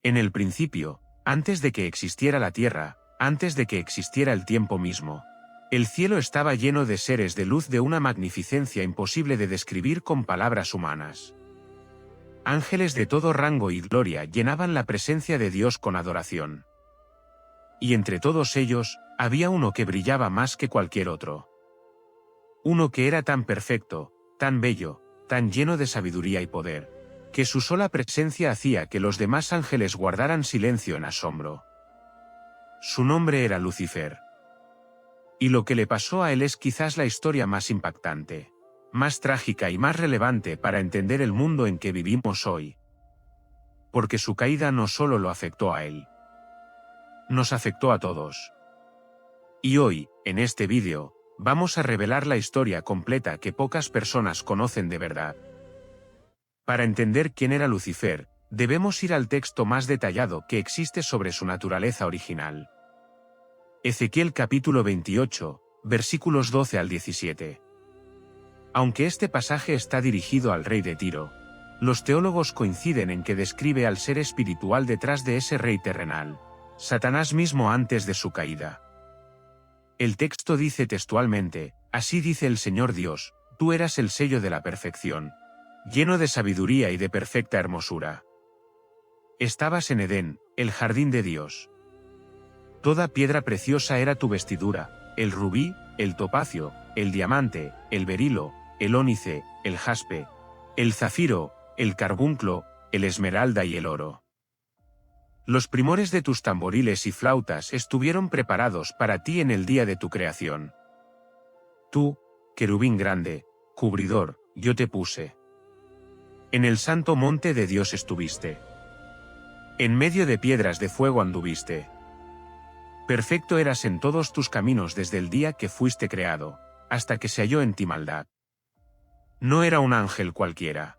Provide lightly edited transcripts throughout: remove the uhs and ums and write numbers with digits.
En el principio, antes de que existiera la tierra, antes de que existiera el tiempo mismo, el cielo estaba lleno de seres de luz de una magnificencia imposible de describir con palabras humanas. Ángeles de todo rango y gloria llenaban la presencia de Dios con adoración. Y entre todos ellos, había uno que brillaba más que cualquier otro. Uno que era tan perfecto, tan bello, tan lleno de sabiduría y poder, que su sola presencia hacía que los demás ángeles guardaran silencio en asombro. Su nombre era Lucifer. Y lo que le pasó a él es quizás la historia más impactante, más trágica y más relevante para entender el mundo en que vivimos hoy. Porque su caída no solo lo afectó a él, nos afectó a todos. Y hoy, en este vídeo, vamos a revelar la historia completa que pocas personas conocen de verdad. Para entender quién era Lucifer, debemos ir al texto más detallado que existe sobre su naturaleza original. Ezequiel capítulo 28, versículos 12 al 17. Aunque este pasaje está dirigido al rey de Tiro, los teólogos coinciden en que describe al ser espiritual detrás de ese rey terrenal, Satanás mismo antes de su caída. El texto dice textualmente: así dice el Señor Dios, tú eras el sello de la perfección, lleno de sabiduría y de perfecta hermosura. Estabas en Edén, el jardín de Dios. Toda piedra preciosa era tu vestidura, el rubí, el topacio, el diamante, el berilo, el ónice, el jaspe, el zafiro, el carbunclo, el esmeralda y el oro. Los primores de tus tamboriles y flautas estuvieron preparados para ti en el día de tu creación. Tú, querubín grande, cubridor, yo te puse. En el santo monte de Dios estuviste. En medio de piedras de fuego anduviste. Perfecto eras en todos tus caminos desde el día que fuiste creado, hasta que se halló en ti maldad. No era un ángel cualquiera.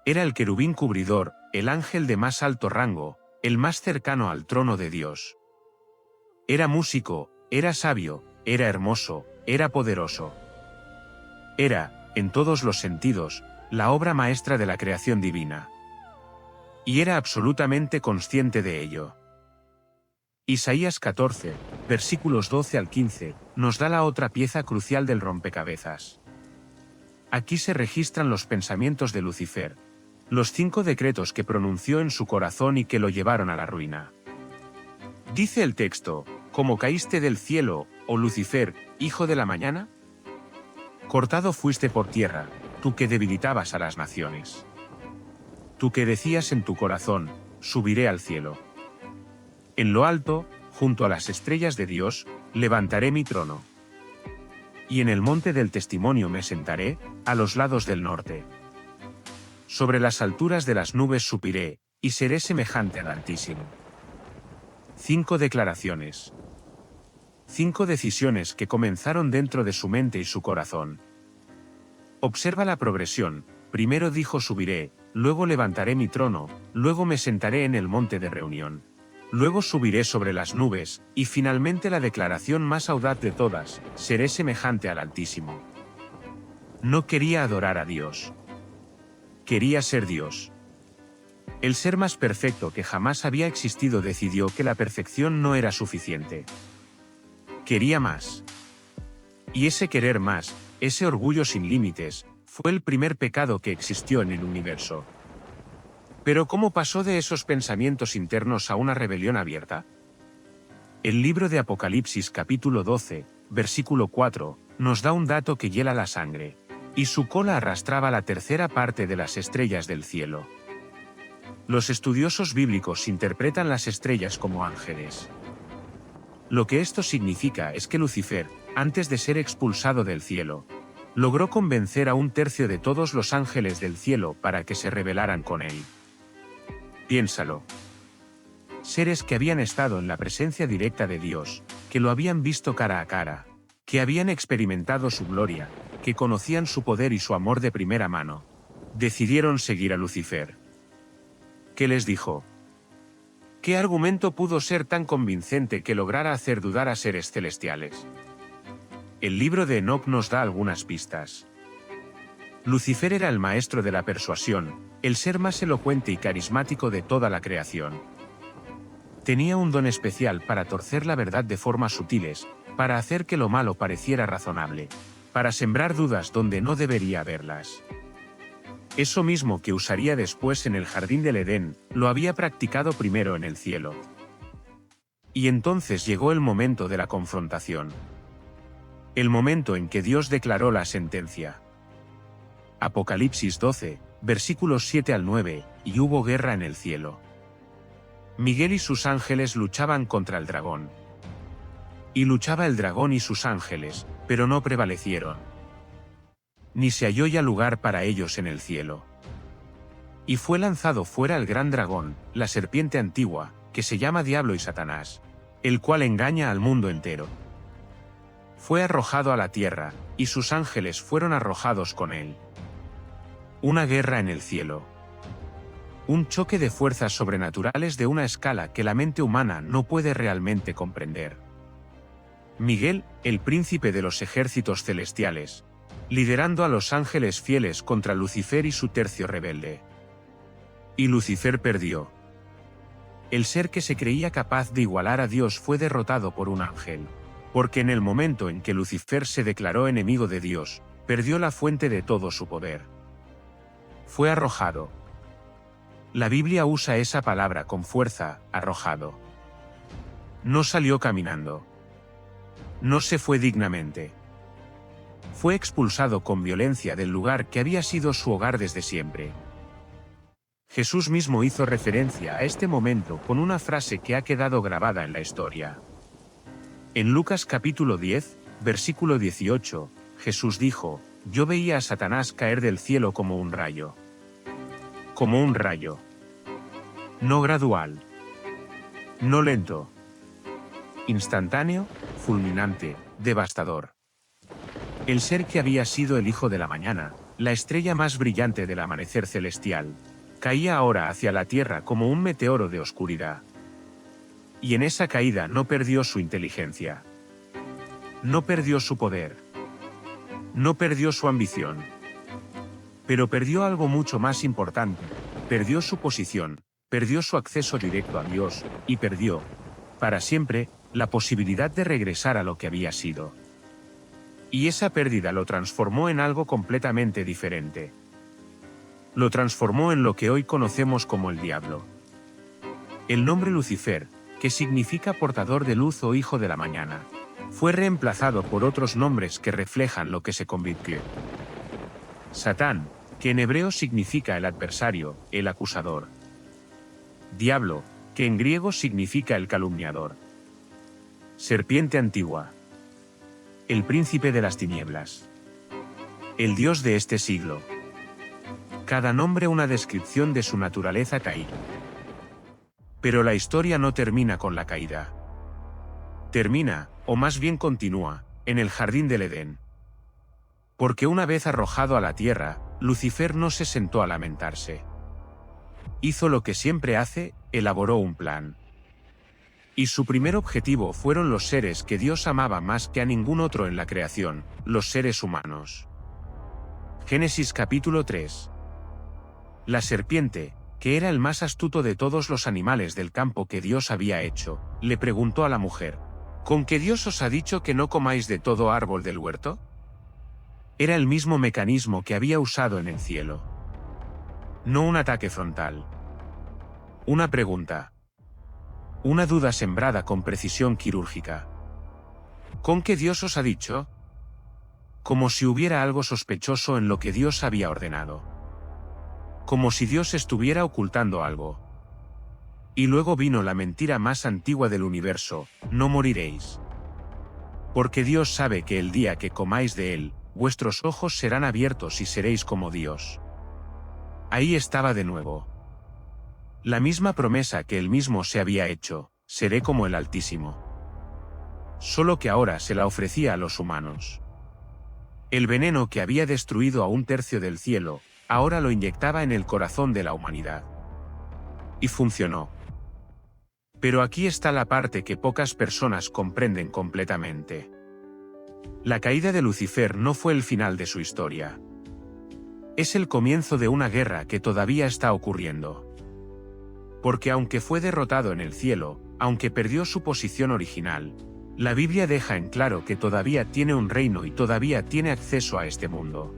Era el querubín cubridor, el ángel de más alto rango, el más cercano al trono de Dios. Era músico, era sabio, era hermoso, era poderoso. Era, en todos los sentidos, la obra maestra de la creación divina. Y era absolutamente consciente de ello. Isaías 14, versículos 12 al 15, nos da la otra pieza crucial del rompecabezas. Aquí se registran los pensamientos de Lucifer, los 5 decretos que pronunció en su corazón y que lo llevaron a la ruina. Dice el texto: ¿cómo caíste del cielo, oh Lucifer, hijo de la mañana? Cortado fuiste por tierra, tú que debilitabas a las naciones. Tú que decías en tu corazón: subiré al cielo. En lo alto, junto a las estrellas de Dios, levantaré mi trono. Y en el monte del testimonio me sentaré, a los lados del norte. Sobre las alturas de las nubes subiré, y seré semejante al Altísimo. 5 declaraciones. 5 decisiones que comenzaron dentro de su mente y su corazón. Observa la progresión: primero dijo subiré, luego levantaré mi trono, luego me sentaré en el monte de reunión. Luego subiré sobre las nubes, y finalmente la declaración más audaz de todas: seré semejante al Altísimo. No quería adorar a Dios. Quería ser Dios. El ser más perfecto que jamás había existido decidió que la perfección no era suficiente. Quería más. Y ese querer más, ese orgullo sin límites, fue el primer pecado que existió en el universo. Pero ¿cómo pasó de esos pensamientos internos a una rebelión abierta? El libro de Apocalipsis capítulo 12, versículo 4, nos da un dato que hiela la sangre. Y su cola arrastraba la tercera parte de las estrellas del cielo. Los estudiosos bíblicos interpretan las estrellas como ángeles. Lo que esto significa es que Lucifer, antes de ser expulsado del cielo, logró convencer a 1/3 de todos los ángeles del cielo para que se rebelaran con él. Piénsalo. Seres que habían estado en la presencia directa de Dios, que lo habían visto cara a cara, que habían experimentado su gloria, que conocían su poder y su amor de primera mano, decidieron seguir a Lucifer. ¿Qué les dijo? ¿Qué argumento pudo ser tan convincente que lograra hacer dudar a seres celestiales? El libro de Enoc nos da algunas pistas. Lucifer era el maestro de la persuasión, el ser más elocuente y carismático de toda la creación. Tenía un don especial para torcer la verdad de formas sutiles, para hacer que lo malo pareciera razonable, para sembrar dudas donde no debería haberlas. Eso mismo que usaría después en el jardín del Edén, lo había practicado primero en el cielo. Y entonces llegó el momento de la confrontación. El momento en que Dios declaró la sentencia. Apocalipsis 12, versículos 7 al 9, y hubo guerra en el cielo. Miguel y sus ángeles luchaban contra el dragón. Y luchaba el dragón y sus ángeles, pero no prevalecieron. Ni se halló ya lugar para ellos en el cielo. Y fue lanzado fuera el gran dragón, la serpiente antigua, que se llama Diablo y Satanás, el cual engaña al mundo entero. Fue arrojado a la tierra, y sus ángeles fueron arrojados con él. Una guerra en el cielo. Un choque de fuerzas sobrenaturales de una escala que la mente humana no puede realmente comprender. Miguel, el príncipe de los ejércitos celestiales, liderando a los ángeles fieles contra Lucifer y su tercio rebelde. Y Lucifer perdió. El ser que se creía capaz de igualar a Dios fue derrotado por un ángel, porque en el momento en que Lucifer se declaró enemigo de Dios, perdió la fuente de todo su poder. Fue arrojado. La Biblia usa esa palabra con fuerza, arrojado. No salió caminando. No se fue dignamente. Fue expulsado con violencia del lugar que había sido su hogar desde siempre. Jesús mismo hizo referencia a este momento con una frase que ha quedado grabada en la historia. En Lucas capítulo 10, versículo 18, Jesús dijo: «Yo veía a Satanás caer del cielo como un rayo». Como un rayo. No gradual. No lento. Instantáneo, fulminante, devastador. El ser que había sido el hijo de la mañana, la estrella más brillante del amanecer celestial, caía ahora hacia la tierra como un meteoro de oscuridad. Y en esa caída no perdió su inteligencia. No perdió su poder. No perdió su ambición. Pero perdió algo mucho más importante, perdió su posición, perdió su acceso directo a Dios, y perdió, para siempre, la posibilidad de regresar a lo que había sido. Y esa pérdida lo transformó en algo completamente diferente. Lo transformó en lo que hoy conocemos como el diablo. El nombre Lucifer, que significa portador de luz o hijo de la mañana, fue reemplazado por otros nombres que reflejan lo que se convirtió. Satán, que en hebreo significa el adversario, el acusador. Diablo, que en griego significa el calumniador. Serpiente antigua. El príncipe de las tinieblas. El Dios de este siglo. Cada nombre una descripción de su naturaleza caída. Pero la historia no termina con la caída. Termina, o más bien continúa, en el jardín del Edén. Porque una vez arrojado a la tierra, Lucifer no se sentó a lamentarse. Hizo lo que siempre hace, elaboró un plan. Y su primer objetivo fueron los seres que Dios amaba más que a ningún otro en la creación, los seres humanos. Génesis capítulo 3. La serpiente, que era el más astuto de todos los animales del campo que Dios había hecho, le preguntó a la mujer: ¿con qué Dios os ha dicho que no comáis de todo árbol del huerto? Era el mismo mecanismo que había usado en el cielo. No un ataque frontal. Una pregunta. Una duda sembrada con precisión quirúrgica. ¿Con qué Dios os ha dicho? Como si hubiera algo sospechoso en lo que Dios había ordenado. Como si Dios estuviera ocultando algo. Y luego vino la mentira más antigua del universo: no moriréis. Porque Dios sabe que el día que comáis de él, vuestros ojos serán abiertos y seréis como Dios. Ahí estaba de nuevo. La misma promesa que él mismo se había hecho: seré como el Altísimo. Solo que ahora se la ofrecía a los humanos. El veneno que había destruido a un tercio del cielo, ahora lo inyectaba en el corazón de la humanidad. Y funcionó. Pero aquí está la parte que pocas personas comprenden completamente. La caída de Lucifer no fue el final de su historia. Es el comienzo de una guerra que todavía está ocurriendo. Porque aunque fue derrotado en el cielo, aunque perdió su posición original, la Biblia deja en claro que todavía tiene un reino y todavía tiene acceso a este mundo.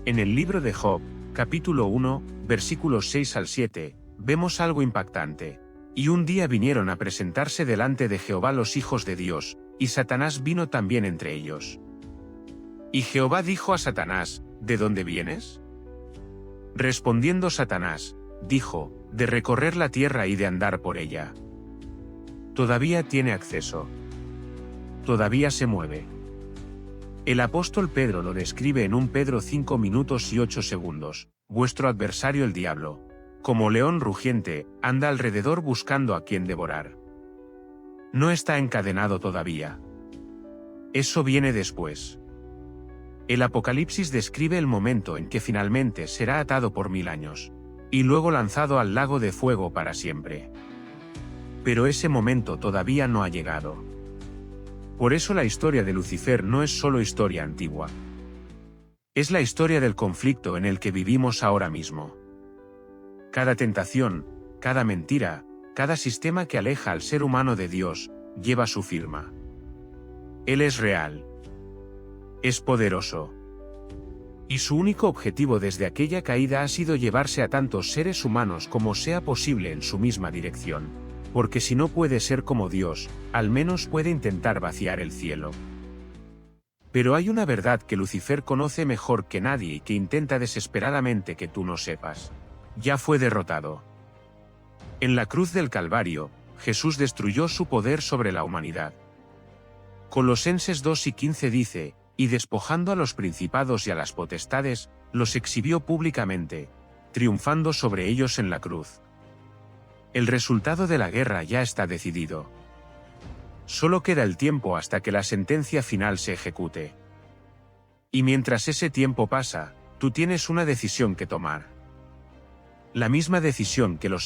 En el libro de Job, capítulo 1, versículos 6 al 7, vemos algo impactante. Y un día vinieron a presentarse delante de Jehová los hijos de Dios, y Satanás vino también entre ellos. Y Jehová dijo a Satanás, ¿de dónde vienes? Respondiendo Satanás, dijo, de recorrer la tierra y de andar por ella. Todavía tiene acceso. Todavía se mueve. El apóstol Pedro lo describe en 1 Pedro 5 minutos y 8 segundos. Vuestro adversario el diablo, como león rugiente, anda alrededor buscando a quien devorar. No está encadenado todavía. Eso viene después. El Apocalipsis describe el momento en que finalmente será atado por 1000 años, y luego lanzado al lago de fuego para siempre. Pero ese momento todavía no ha llegado. Por eso la historia de Lucifer no es solo historia antigua. Es la historia del conflicto en el que vivimos ahora mismo. Cada tentación, cada mentira, cada sistema que aleja al ser humano de Dios, lleva su firma. Él es real. Es poderoso. Y su único objetivo desde aquella caída ha sido llevarse a tantos seres humanos como sea posible en su misma dirección. Porque si no puede ser como Dios, al menos puede intentar vaciar el cielo. Pero hay una verdad que Lucifer conoce mejor que nadie y que intenta desesperadamente que tú no sepas. Ya fue derrotado. En la cruz del Calvario, Jesús destruyó su poder sobre la humanidad. Colosenses 2:15 dice, y despojando a los principados y a las potestades, los exhibió públicamente, triunfando sobre ellos en la cruz. El resultado de la guerra ya está decidido. Solo queda el tiempo hasta que la sentencia final se ejecute. Y mientras ese tiempo pasa, tú tienes una decisión que tomar. La misma decisión que los